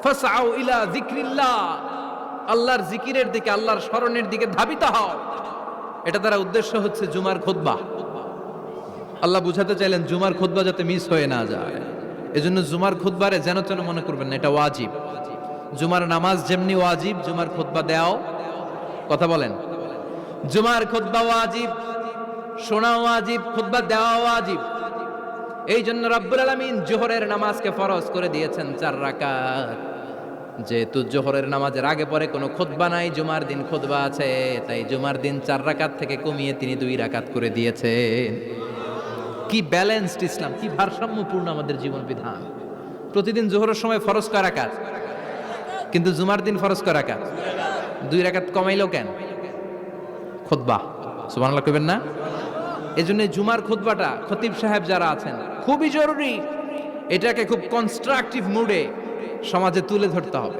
ফাসআউ ইলা যিকরিল্লাহ, আল্লাহর জিকিরের দিকে, আল্লাহর স্মরণের দিকে ধাবিত হও। এটা দ্বারা উদ্দেশ্য হচ্ছে জুমার খুতবা। আল্লাহ বুঝাতে চাইলেন জুমার খুতবা যাতে মিস হয়ে না যায়। এজন্য জুমার খুতবারে যেন তেন মনে করবেন না, এটা ওয়াজিব। জুমার নামাজ যেমনি ওয়াজিব, জুমার খুতবা দেওয়াও, কথা বলেন, জুমার খুতবা ওয়াজিব, শোনা ওয়াজিব, খুতবা দেওয়া ওয়াজিব। এই জন্য রব্বুল আলামিন জোহরের নামাজকে ফরজ করে দিয়েছেন 4 রাকাত। যেহেতু জোহরের নামাজের আগে পরে কোনো খুতবা নাই, জুমার দিন খুতবা আছে, তাই জুমার দিন 4 রাকাত থেকে কমিয়ে তিনি 2 রাকাত করে দিয়েছেন। কি ব্যালেন্সড ইসলাম, কি ভারসাম্যপূর্ণ আমাদের জীবন বিধান। প্রতিদিন জোহরের সময় ফরজ কয় রাকাত, কিন্তু জুমার দিন ফরজ কয় রাকাত? 2 রাকাত কমাইলো কেন? খুতবা। সুবহানাল্লাহ কইবেন না? এজন্য জুমার খুতবাটা খতিব সাহেব যারা আছেন খুবই জরুরি। এটাকে খুব কনস্ট্রাকটিভ মুডে সমাজে তুলে ধরতে হবে।